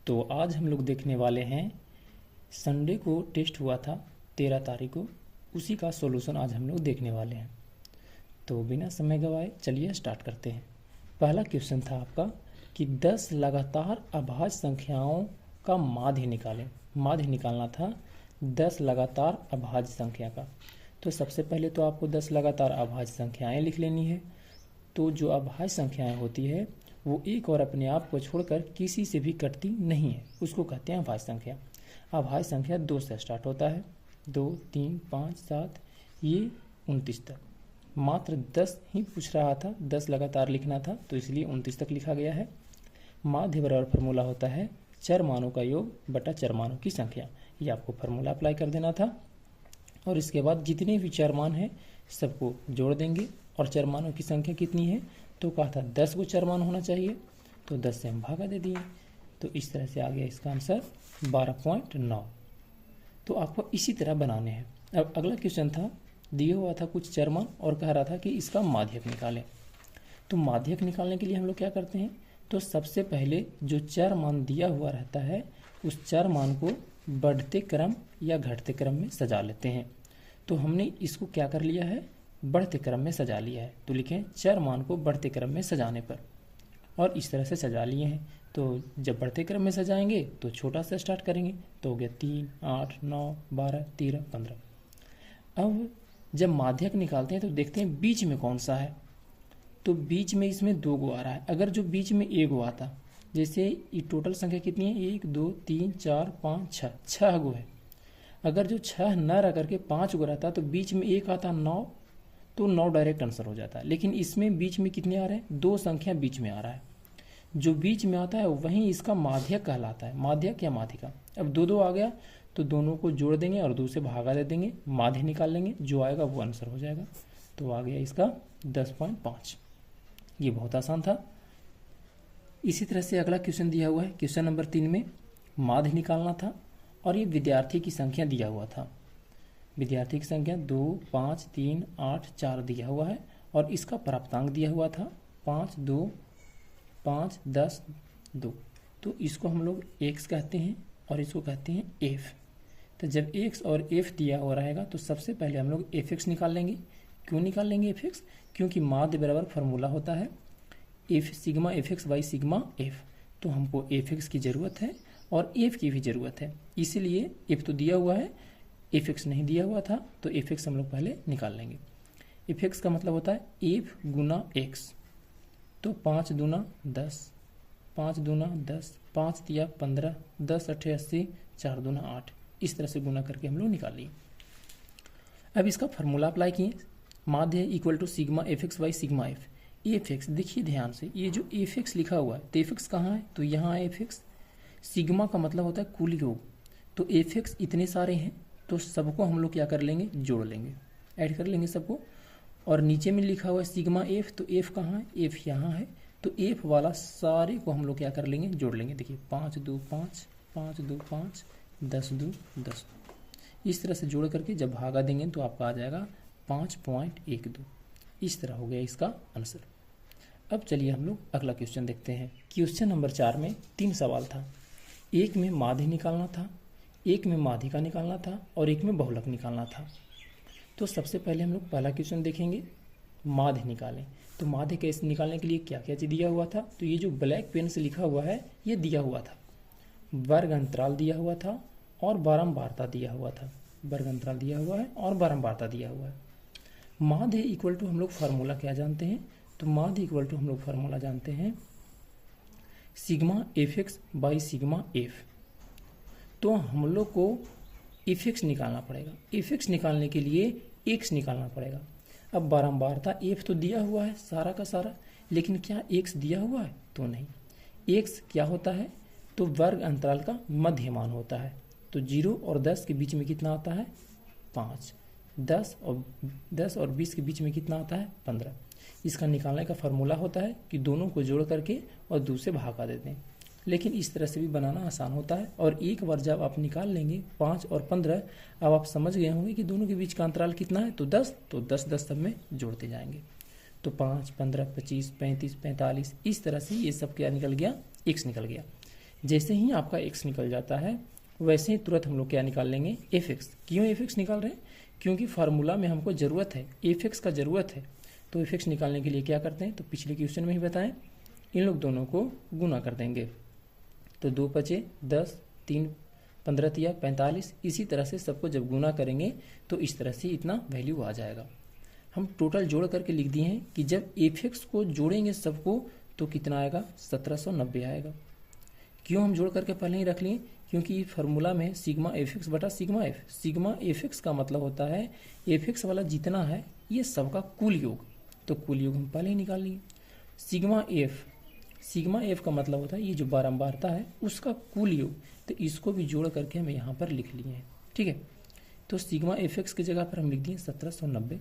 तो आज हम लोग देखने वाले हैं, संडे को टेस्ट हुआ था 13 तारीख को, उसी का सॉल्यूशन आज हम लोग देखने वाले हैं। तो बिना समय गवाए चलिए स्टार्ट करते हैं। पहला क्वेश्चन था आपका कि 10 लगातार अभाज्य संख्याओं का माध्य निकालें। माध्य निकालना था 10 लगातार अभाज्य संख्या का। तो सबसे पहले तो आपको 10 लगातार अभाज्य संख्याएं लिख लेनी है। तो जो अभाज्य संख्याएं होती है वो एक और अपने आप को छोड़कर किसी से भी कटती नहीं है, उसको कहते हैं अभाज्य संख्या। अभाज्य संख्या 2 से स्टार्ट होता है, 2, 3, 5, 7, ये 29 तक। मात्र 10 ही पूछ रहा था, 10 लगातार लिखना था, तो इसलिए 29 तक लिखा गया है। माध्य बराबर फार्मूला होता है चर मानों का योग बटा चर मानों की संख्या। ये आपको फार्मूला अप्लाई कर देना था। और इसके बाद जितने भी चर मान हैं सबको जोड़ देंगे। और चर मानों की संख्या कितनी है, तो कहा था 10 को चर मान होना चाहिए, तो 10 से हम भागा दे दिए। तो इस तरह से आ गया इसका आंसर 12.9। तो आपको इसी तरह बनाने हैं। अब अगला क्वेश्चन था, दिया हुआ था कुछ चर मान और कह रहा था कि इसका माध्यक निकालें। तो माध्यक निकालने के लिए हम लोग क्या करते हैं, तो सबसे पहले जो चर मान दिया हुआ रहता है उस चर मान को बढ़ते क्रम या घटते क्रम में सजा लेते हैं। तो हमने इसको क्या कर लिया है, बढ़ते क्रम में सजा लिया है। तो लिखें चर मान को बढ़ते क्रम में सजाने पर, और इस तरह से सजा लिए हैं। तो जब बढ़ते क्रम में सजाएंगे तो छोटा से स्टार्ट करेंगे, तो हो गया 3, 8, 9, 12, 13, 15। अब जब माध्यक निकालते हैं तो देखते हैं बीच में कौन सा है। तो बीच में इसमें 2 गो आ रहा है। अगर जो बीच में 1 गो आता, जैसे ये टोटल संख्या कितनी है, 1, 2, 3, 4, 5, 6, 6 गो है। अगर जो 6 न रह करके 5 गो रहता तो बीच में 1 आता 9, तो 9 डायरेक्ट आंसर हो जाता है। लेकिन इसमें बीच में कितने आ रहे हैं, 2 संख्या बीच में आ रहा है। जो बीच में आता है वहीं इसका माध्यक कहलाता है, माध्यक या माध्यिका। अब 2 आ गया तो दोनों को जोड़ देंगे और 2 से भागा दे देंगे, माध्य निकाल लेंगे, जो आएगा वो आंसर हो जाएगा। तो आ गया इसका 10.5। ये बहुत आसान था। इसी तरह से अगला क्वेश्चन दिया हुआ है, क्वेश्चन नंबर 3 में माध्य निकालना था और ये विद्यार्थी की संख्या दिया हुआ था। विद्यार्थी की संख्या 2, 5, 3, 8, 4 दिया हुआ है और इसका प्राप्तांक दिया हुआ था 5, 2, 5, 10, 2। तो इसको हम लोग x कहते हैं और इसको कहते हैं f। तो जब x और f दिया हुआ रहेगा तो सबसे पहले हम लोग fx निकाल लेंगे। क्यों निकाल लेंगे fx, क्योंकि माध्य बराबर फार्मूला होता है f sigma fx by sigma f। तो हमको fx की ज़रूरत है और f की भी ज़रूरत है, इसीलिए f तो दिया हुआ है, fx नहीं दिया हुआ था, तो fx हम लोग पहले निकाल लेंगे। fx का मतलब होता है f गुना x। तो 5 दूना 10, 5 दूना 10, 5 दिया 15, 10 अठे 80, 4 दूना 8। इस तरह से गुना करके हम लोग निकाल लिए। अब इसका फार्मूला अप्लाई किए, माध्य equal to sigma fx by sigma f। fx देखिए ध्यान से, ये जो fx लिखा हुआ है तो fx कहाँ है, तो यहाँ है fx। सिग्मा का मतलब होता है कुल योग। तो fx इतने सारे हैं तो सबको हम लोग क्या कर लेंगे, जोड़ लेंगे, ऐड कर लेंगे सबको। और नीचे में लिखा हुआ है सिग्मा f, तो f कहाँ है, f यहाँ है। तो f वाला सारे को हम लोग क्या कर लेंगे, जोड़ लेंगे। देखिए 5, 2, 5, 5, 2, 5, 10, 2, 10। इस तरह से जोड़ करके जब भागा देंगे तो आपका आ जाएगा 5.12। इस तरह हो गया इसका आंसर। अब चलिए हम लोग अगला क्वेश्चन देखते हैं। क्वेश्चन नंबर 4 में 3 सवाल था। एक में माध्य निकालना था, एक में माध्यिका निकालना था और एक में बहुलक निकालना था। तो सबसे पहले हम लोग पहला क्वेश्चन देखेंगे, माध्य निकालें। तो माध्य कैसे निकालने के लिए क्या क्या चीज़ दिया हुआ था, तो ये जो ब्लैक पेन से लिखा हुआ है ये दिया हुआ था, वर्ग अंतराल दिया हुआ था और बारंबारता दिया हुआ था। वर्ग अंतराल दिया हुआ है और बारंबारता दिया हुआ है। माध्य इक्वल टू हम लोग फार्मूला क्या जानते हैं, तो माध्य इक्वल टू हम लोग फार्मूला जानते हैं sigma fx by sigma f। तो हम लोग को fx निकालना पड़ेगा, fx निकालने के लिए x निकालना पड़ेगा। अब बारंबारता f तो दिया हुआ है सारा का सारा, लेकिन क्या x दिया हुआ है, तो नहीं। x क्या होता है, तो वर्ग अंतराल का मध्य मान होता है। तो 0 और 10 के बीच में कितना आता है, 5। 10 और 20 के बीच में कितना आता है, 15। इसका निकालने का फार्मूला होता है कि दोनों को जोड़ करके और 2 से भागा देते हैं। लेकिन इस तरह से भी बनाना आसान होता है। और एक बार जब आप निकाल लेंगे 5 और 15, अब आप समझ गए होंगे कि दोनों के बीच का अंतराल कितना है, तो 10, तो 10 10 सब में जोड़ते जाएंगे। तो 5, 15, 25, 35, 45, इस तरह से ये सब क्या निकल गया, x निकल गया। जैसे ही आपका x निकल जाता है वैसे ही तुरंत हम लोग क्या निकाल लेंगे, fx। क्यों fx निकाल रहे हैं, क्योंकि फार्मूला में हमको ज़रूरत है, fx का ज़रूरत है। तो fx निकालने के लिए क्या करते हैं, तो पिछले क्वेश्चन में ही बताएं, इन लोग दोनों को गुना कर देंगे। तो 2 पचे 10, 3 15 तिया 45, इसी तरह से सबको जब गुना करेंगे तो इस तरह से इतना वैल्यू आ जाएगा। हम टोटल जोड़ करके लिख दिए हैं कि जब fx को जोड़ेंगे सबको तो कितना आएगा, 1790 आएगा। क्यों हम जोड़ करके पहले ही रख लिए, क्योंकि फार्मूला में सिग्मा fx बटा सिग्मा f, सिग्मा fx का मतलब होता है fx वाला जितना है ये सबका कुल योग, तो कुल योग हम पहले ही निकाल लिए। सिग्मा f का मतलब होता है ये जो बारंबारता है उसका कुल योग, तो इसको भी जोड़ करके हम यहाँ पर लिख लिए हैं। ठीक है, तो सिग्मा fx की जगह पर हम लिख दिए 1790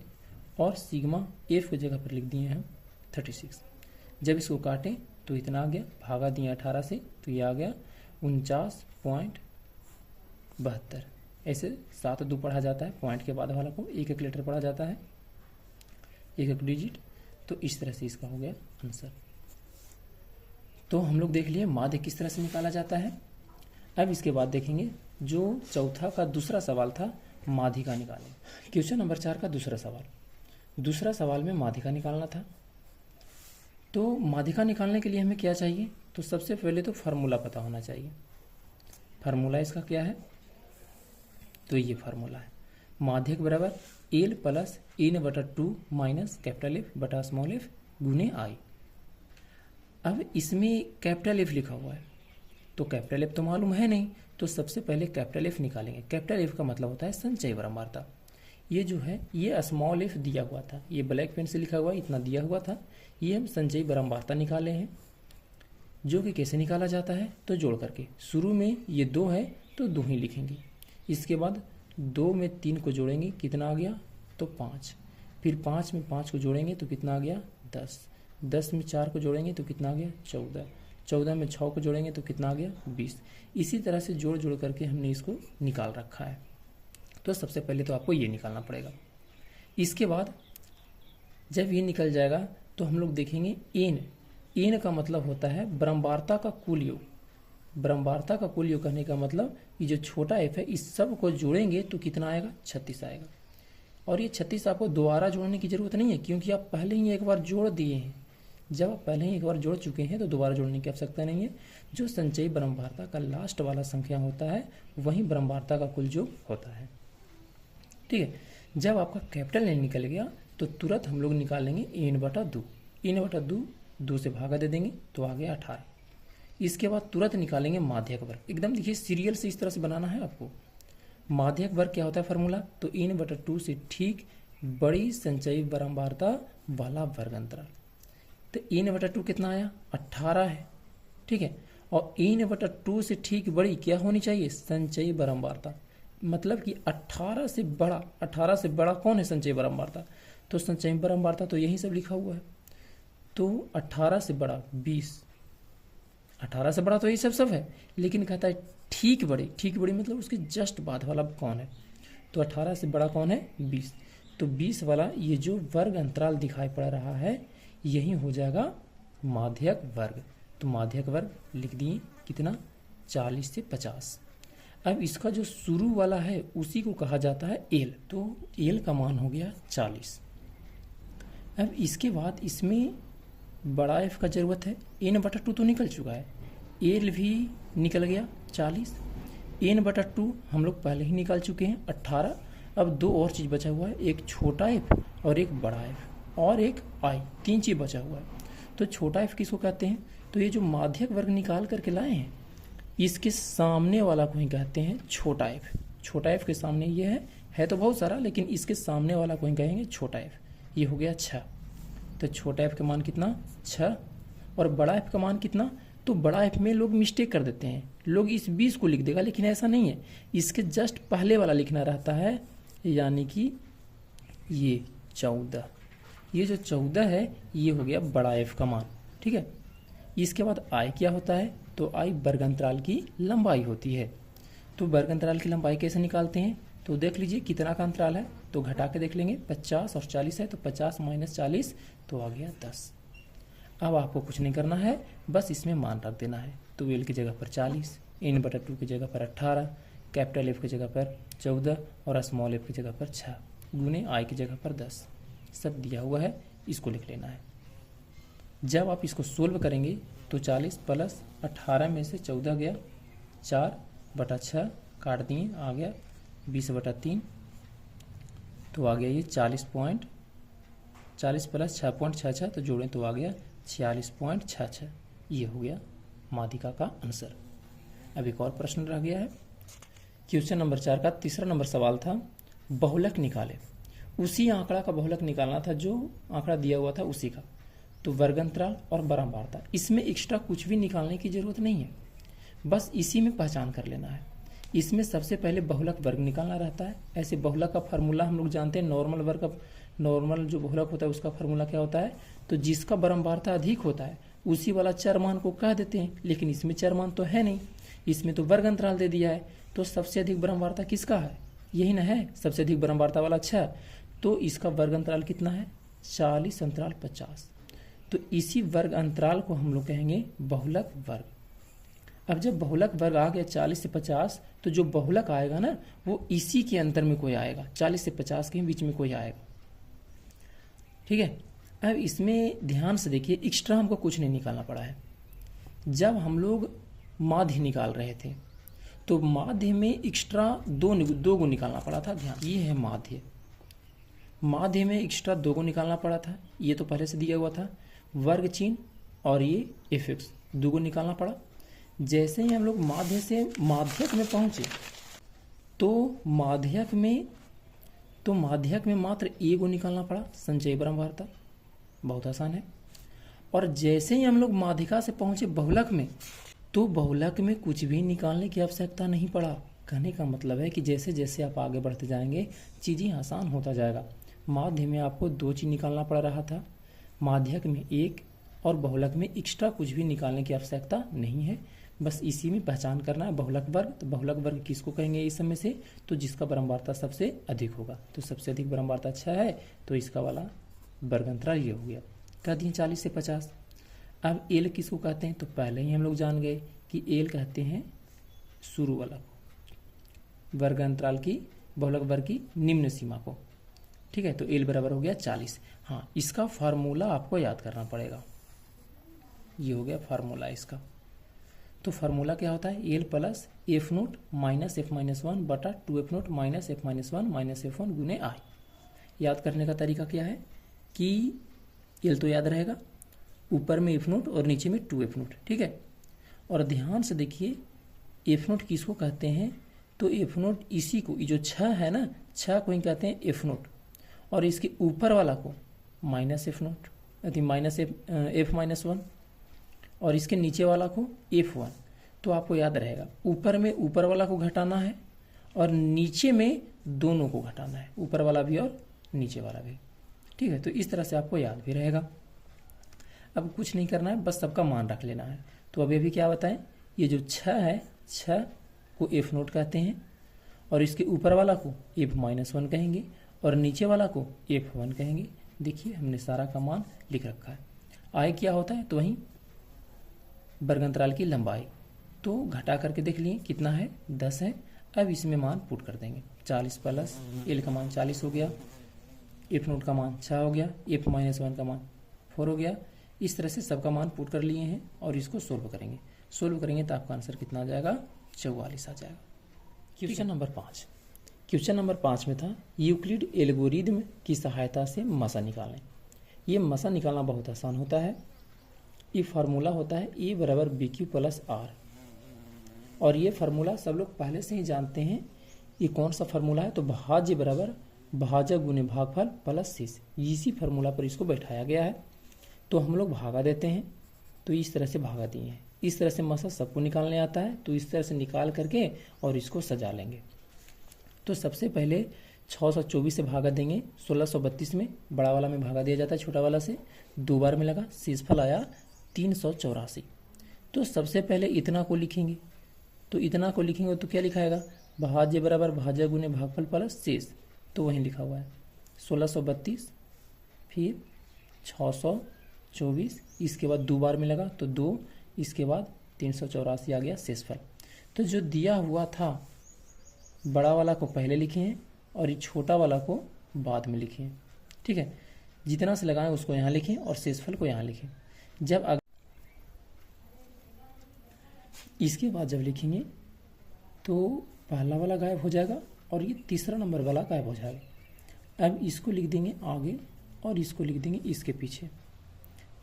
और सिग्मा f की जगह पर लिख दिए हैं 36। जब इसको काटें तो इतना आ गया, भागा दिए 18 से तो ये आ गया 49.72। ऐसे 7 2 पढ़ा जाता है, पॉइंट के बाद वाला को एक एक लेटर पढ़ा जाता है, एक एक डिजिट। तो इस तरह से इसका हो गया आंसर। तो हम लोग देख लिए माध्य किस तरह से निकाला जाता है। अब इसके बाद देखेंगे जो चौथा का दूसरा सवाल था, माध्यिका निकालें। क्वेश्चन नंबर 4 का दूसरा सवाल में माध्यिका निकालना था। तो माध्यिका निकालने के लिए हमें क्या चाहिए, तो सबसे पहले तो फार्मूला पता होना चाहिए। फार्मूला इसका क्या है, तो ये फार्मूला है, माध्यक बराबर L plus n/2 minus capital F बटा स्मॉल f गुने I। अब इसमें कैपिटल F लिखा हुआ है, तो कैपिटल F तो मालूम है नहीं, तो सबसे पहले कैपिटल F निकालेंगे। कैपिटल F का मतलब होता है संचयी बारंबारता। ये जो है ये स्मॉल f दिया हुआ था, ये ब्लैक पेन से लिखा हुआ इतना दिया हुआ था, ये हम संचयी बारंबारता निकाले हैं। जो कि कैसे निकाला जाता है, तो जोड़ करके, शुरू में ये 2 है तो 2 ही लिखेंगे, इसके बाद 2 में 3 को जोड़ेंगे, कितना आ गया, तो 5, फिर 5 में 5 को जोड़ेंगे तो कितना आ गया, 10, 10 में 4 को जोड़ेंगे तो कितना आ गया, 14, 14 में 6 को जोड़ेंगे तो कितना आ गया, 20। इसी तरह से जोड़ जोड़ करके हमने इसको निकाल रखा है। तो सबसे पहले तो आपको ये निकालना पड़ेगा। इसके बाद जब ये निकल जाएगा तो हम लोग देखेंगे एन का मतलब होता है बारंबारता का कुल योग। बारंबारता का कुल योग कहने का मतलब ये जो छोटा f है इस सब को जोड़ेंगे तो कितना आएगा, 36 आएगा। और ये 36 आपको दोबारा जोड़ने की जरूरत नहीं है, क्योंकि आप पहले ही एक बार जोड़ दिए हैं। जब आप पहले ही एक बार जोड़ चुके हैं तो दोबारा जोड़ने की आवश्यकता नहीं है। जो संचयी बारंबारता का लास्ट वाला संख्या होता है वही बारंबारता का कुल योग होता है। ठीक है, जब आपका कैपिटल N निकल गया तो तुरंत हम लोग निकालेंगे n/2, n/2 2 से भागा दे देंगे तो आ गया 18। इसके बाद तुरंत निकालेंगे माध्यक वर्ग। एकदम देखिए सीरियल से इस तरह से बनाना है आपको। माध्यक वर्ग क्या होता है फार्मूला, तो n/2 से ठीक बड़ी संचयी बारंबारता वाला वर्ग अंतराल। तो n/2 कितना आया, 18 है। ठीक है, और n/2 से ठीक बड़ी क्या होनी चाहिए, संचयी बारंबारता। मतलब कि 18 से बड़ा कौन है, संचयी बारंबारता। तो संचयी बारंबारता तो यही सब लिखा हुआ है। तो 18 से बड़ा 20, 18 से बड़ा तो यही सब है, लेकिन कहता है ठीक बड़ी मतलब उसके जस्ट बाद वाला कौन है, तो 18 से बड़ा कौन है, 20। तो 20 वाला ये जो वर्ग अंतराल दिखाई पड़ रहा है यही हो जाएगा माध्यक वर्ग। तो माध्यक वर्ग लिख दिए कितना, 40 से 50। अब इसका जो शुरू वाला है उसी को कहा जाता है L, तो L का मान हो गया 40। अब इसके बाद इसमें बड़ा f का ज़रूरत है, n/2 तो निकल चुका है, L भी निकल गया 40, n/2 हम लोग पहले ही निकाल चुके हैं 18। अब 2 और चीज़ बचा हुआ है, एक छोटा f और एक बड़ा f और एक I, 3 चीज़ बचा हुआ है। तो छोटा f किसको कहते हैं, तो ये जो माध्यक वर्ग निकाल करके लाए हैं इसके सामने वाला को ही कहते हैं छोटा f। छोटा f के सामने ये है तो बहुत सारा, लेकिन इसके सामने वाला को ही कहेंगे छोटा f। ये हो गया 6, तो छोटा f का मान कितना, 6। और बड़ा f का मान कितना, तो बड़ा f में लोग मिस्टेक कर देते हैं, लोग इस 20 को लिख देगा, लेकिन ऐसा नहीं है, इसके जस्ट पहले वाला लिखना रहता है, यानी कि ये 14। ये जो 14 है ये हो गया बड़ा f का मान। ठीक है, इसके बाद I क्या होता है, तो I वर्ग अंतराल की लंबाई होती है। तो वर्ग अंतराल की लंबाई कैसे निकालते हैं, तो देख लीजिए कितना का अंतराल है, तो घटा के देख लेंगे, 50 और 40 है, तो 50 माइनस 40 तो आ गया 10। अब आपको कुछ नहीं करना है, बस इसमें मान रख देना है। तो तो एल की जगह पर 40, n/2 की जगह पर 18, कैपिटल एफ की जगह पर 14 और स्मॉल एफ की जगह पर 6 गुने आई की जगह पर 10 सब दिया हुआ है, इसको लिख लेना है। जब आप इसको सोल्व करेंगे तो 40 प्लस 18 में से 14 गया, 4/6 काट दिए, आ गया 20/3, तो आ गया ये 40 प्लस 6.66 तो जोड़ें तो आ गया 46.66। ये हो गया माध्यिका का आंसर। अब एक और प्रश्न रह गया है। क्वेश्चन नंबर 4 का तीसरा नंबर सवाल था, बहुलक निकाले। उसी आंकड़ा का बहुलक निकालना था, जो आंकड़ा दिया हुआ था उसी का। तो वर्गांतराल और बारंबारता, इसमें एक्स्ट्रा कुछ भी निकालने की जरूरत नहीं है, बस इसी में पहचान कर लेना है। इसमें सबसे पहले बहुलक वर्ग निकालना रहता है। ऐसे बहुलक का फार्मूला हम लोग जानते हैं, नॉर्मल वर्ग का, नॉर्मल जो बहुलक होता है उसका फार्मूला क्या होता है, तो जिसका बारंबारता अधिक होता है उसी वाला चर मान को कह देते हैं, लेकिन इसमें चर मान तो है नहीं, इसमें तो वर्ग अंतराल दे दिया है। तो सबसे अधिक बारंबारता किसका है, यही ना है, सबसे अधिक बारंबारता वाला 6, तो इसका वर्ग अंतराल कितना है, 40 अंतराल 50। तो इसी वर्ग अंतराल को हम लोग कहेंगे बहुलक वर्ग। अब जब बहुलक वर्ग आ गया 40 से 50, तो जो बहुलक आएगा ना वो इसी के अंतर में कोई आएगा, 40 से 50 के बीच में कोई आएगा। ठीक है, अब इसमें ध्यान से देखिए, एक्स्ट्रा हमको कुछ नहीं निकालना पड़ा है। जब हम लोग माध्य निकाल रहे थे तो माध्य में एक्स्ट्रा दो को निकालना पड़ा था। ध्यान, ये है माध्य, माध्य में एक्स्ट्रा 2 को निकालना पड़ा था, ये तो पहले से दिया हुआ था। वर्ग चिन्ह और ये एफ(x) 2 को निकालना पड़ा। जैसे ही हम लोग माध्य से माध्यक में पहुंचे तो माध्यक में मात्र ए को निकालना पड़ा, संचयी बारंबारता, बहुत आसान है। और जैसे ही हम लोग माध्यिका से पहुंचे बहुलक में, तो बहुलक में कुछ भी निकालने की आवश्यकता नहीं पड़ा। कहने का मतलब है कि जैसे जैसे आप आगे बढ़ते जाएंगे चीज़ें आसान होता जाएगा। माध्य में आपको 2 चीज़ निकालना पड़ रहा था, माध्यक में 1, और बहुलक में एक्स्ट्रा कुछ भी निकालने की आवश्यकता नहीं है, बस इसी में पहचान करना है बहुलक वर्ग। तो बहुलक वर्ग किसको कहेंगे इस समय से, तो जिसका बारंबारता सबसे अधिक होगा। तो सबसे अधिक बारंबारता 6 है, तो इसका वाला वर्ग अंतराल ये हो गया, कह दिए 40 से 50। अब एल किसको कहते हैं, तो पहले ही हम लोग जान गए कि एल कहते हैं शुरू वाला को, वर्ग अंतराल की, बहुलक वर्ग की निम्न सीमा को। ठीक है, तो एल बराबर हो गया 40। हाँ, इसका फार्मूला आपको याद करना पड़ेगा, ये हो गया फार्मूला इसका। तो फार्मूला क्या होता है, L plus F note minus F minus 1 बटा 2 F0 minus F minus 1 minus F1 गुने आई। याद करने का तरीका क्या है कि एल तो याद रहेगा, ऊपर में एफ नोट और नीचे में 2 F0। ठीक है, और ध्यान से देखिए एफ नोट किसको कहते हैं, तो एफ नोट इसी को, ये जो 6 है ना, 6 को ही कहते हैं एफ नोट, और इसके ऊपर वाला को minus F note, minus F minus 1, और इसके नीचे वाला को F1। तो आपको याद रहेगा, ऊपर में ऊपर वाला को घटाना है और नीचे में दोनों को घटाना है, ऊपर वाला भी और नीचे वाला भी। ठीक है, तो इस तरह से आपको याद भी रहेगा। अब कुछ नहीं करना है, बस सबका मान रख लेना है। तो अभी क्या बताएं, ये जो 6 है, 6 को F नोट कहते हैं, और इसके ऊपर वाला को F माइनस 1 कहेंगे, और नीचे वाला को F1 कहेंगे। देखिए हमने सारा का मान लिख रखा है। आय क्या होता है, तो वहीं वर्ग अंतराल की लंबाई, तो घटा करके देख लिए कितना है, 10 है। अब इसमें मान पुट कर देंगे, 40 प्लस एल का मान 40 हो गया, एफ नोट का मान 6 हो गया, एफ माइनस 1 का मान 4 हो गया। इस तरह से सबका मान पुट कर लिए हैं और इसको सोल्व करेंगे। सोल्व करेंगे तो आपका आंसर कितना आ जाएगा, 44 आ जाएगा। क्वेश्चन नंबर 5, क्वेश्चन नंबर 5 में था यूक्लिड एल्गोरिदम की सहायता से मसा निकालें। ये मसा निकालना बहुत आसान होता है। ये फार्मूला होता है ए बराबर बी क्यू प्लस आर, और ये फार्मूला सब लोग पहले से ही जानते हैं। ये कौन सा फार्मूला है, तो भाज्य बराबर भाजक गुने भागफल प्लस शेष, इसी फार्मूला पर इसको बैठाया गया है। तो हम लोग भागा देते हैं, तो इस तरह से भागा दिए हैं। इस तरह से मसा सबको निकालने आता है, तो इस तरह से निकाल करके और इसको सजा लेंगे। तो सबसे पहले 624 से भागा देंगे, 1632 में बड़ा वाला में भागा दिया जाता है छोटा वाला से, 2 बार में लगा, शेषफल आया 384। तो सबसे पहले इतना को लिखेंगे, तो इतना को लिखेंगे तो क्या लिखाएगा, भाज्य बराबर भाजक गुने भागफल प्लस शेष, तो वहीं लिखा हुआ है 1632, फिर 624, इसके बाद 2 बार में लगा तो 2, इसके बाद 384 आ गया शेषफल। तो जो दिया हुआ था बड़ा वाला को पहले लिखे हैं और ये छोटा वाला को बाद में लिखे हैं। ठीक है, जितना से लगाएं उसको यहाँ लिखें और शेषफल को यहाँ लिखें। जब इसके बाद जब लिखेंगे तो पहला वाला गायब हो जाएगा और ये तीसरा नंबर वाला गायब हो जाएगा। अब इसको लिख देंगे आगे और इसको लिख देंगे इसके पीछे।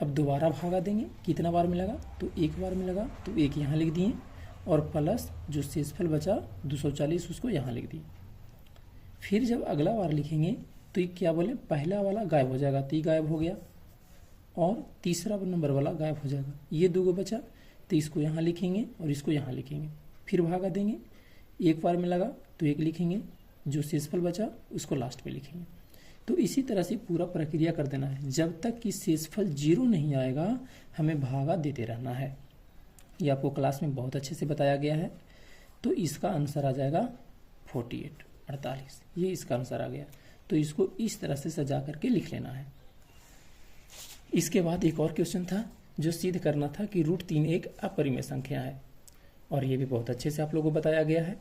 अब दोबारा भागा देंगे, कितना बार मिलेगा तो एक बार मिलेगा, तो एक यहाँ लिख दिए और प्लस जो शेषफल बचा 240 उसको यहाँ लिख दिए। फिर जब अगला बार लिखेंगे तो ये क्या बोले, पहला वाला गायब हो जाएगा तो ये गायब हो गया और तीसरा नंबर वाला गायब हो जाएगा। ये दो बचा तो इसको यहाँ लिखेंगे और इसको यहाँ लिखेंगे। फिर भागा देंगे, एक बार में लगा तो एक लिखेंगे, जो शेषफल बचा उसको लास्ट में लिखेंगे। तो इसी तरह से पूरा प्रक्रिया कर देना है। जब तक कि शेषफल 0 नहीं आएगा हमें भागा देते रहना है। ये आपको क्लास में बहुत अच्छे से बताया गया है। तो इसका आंसर आ जाएगा 48। ये इसका आंसर आ गया। तो इसको इस तरह से सजा करके लिख लेना है। इसके बाद एक और क्वेश्चन था जो सिद्ध करना था कि √3 एक अपरिमेय संख्या है और ये भी बहुत अच्छे से आप लोगों को बताया गया है।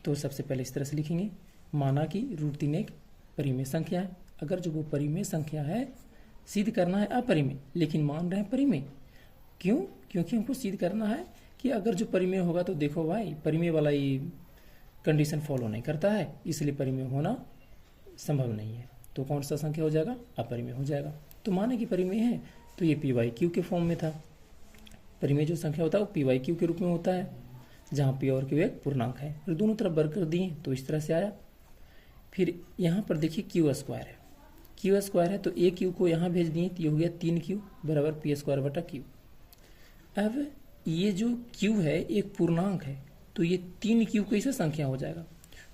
तो सबसे पहले इस तरह से लिखेंगे, माना कि √3 एक परिमेय संख्या है। अगर जो वो परिमेय संख्या है सिद्ध करना है अपरिमेय, लेकिन मान रहे हैं परिमेय। क्यों? क्योंकि हमको सिद्ध करना है कि अगर जो परिमेय होगा तो देखो भाई परिमेय वाला ये कंडीशन फॉलो नहीं करता है, इसलिए परिमेय होना संभव नहीं है। तो कौन सा संख्या हो जाएगा? अपरिमेय हो जाएगा। तो माने कि परिमेय है तो ये p/q के फॉर्म में था। परिमेय जो संख्या होता है वो p/q के रूप में होता है, जहाँ p और q एक पूर्णांक है। फिर दोनों तरफ वर्ग कर दिए तो इस तरह से आया। फिर यहाँ पर देखिए q² है, q² है तो a q को यहाँ भेज दिए तो ये हो गया 3q बराबर p²/q। अब ये जो q है एक पूर्णांक है तो ये 3q कैसे संख्या हो जाएगा,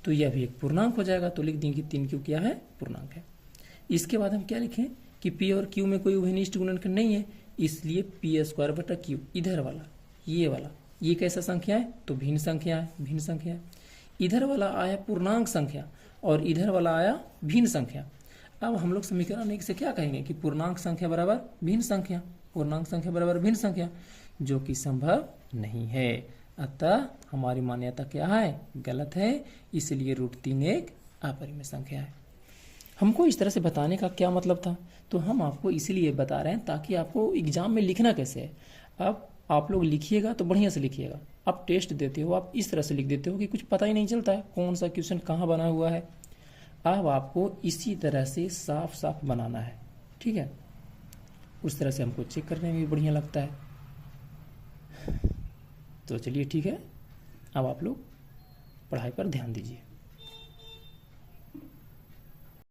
तो यह भी एक पूर्णांक हो जाएगा। तो लिख दें कि 3q क्या है? पूर्णांक है। इसके बाद हम क्या लिखें कि p और q में कोई उभयनिष्ठ गुणनखंड नहीं है, इसलिए p²/q इधर वाला ये वाला ये कैसा संख्या है? तो भिन्न संख्या है, भिन्न संख्या है। इधर वाला आया पूर्णांक संख्या और इधर वाला आया भिन्न संख्या। अब हम लोग समीकरण एक से क्या कहेंगे कि पूर्णांक संख्या बराबर भिन्न संख्या, पूर्णांक संख्या बराबर भिन्न संख्या, जो कि संभव नहीं है। अतः हमारी मान्यता क्या है? गलत है। इसलिए √3 एक अपरिमेय संख्या है। हमको इस तरह से बताने का क्या मतलब था? तो हम आपको इसीलिए बता रहे हैं ताकि आपको एग्जाम में लिखना कैसे है। अब आप लोग लिखिएगा तो बढ़िया से लिखिएगा। आप टेस्ट देते हो आप इस तरह से लिख देते हो कि कुछ पता ही नहीं चलता है कौन सा क्वेश्चन कहाँ बना हुआ है। अब आपको इसी तरह से साफ साफ बनाना है, ठीक है? उस तरह से हमको चेक करने में भी बढ़िया लगता है। तो चलिए ठीक है, अब आप लोग पढ़ाई पर ध्यान दीजिए।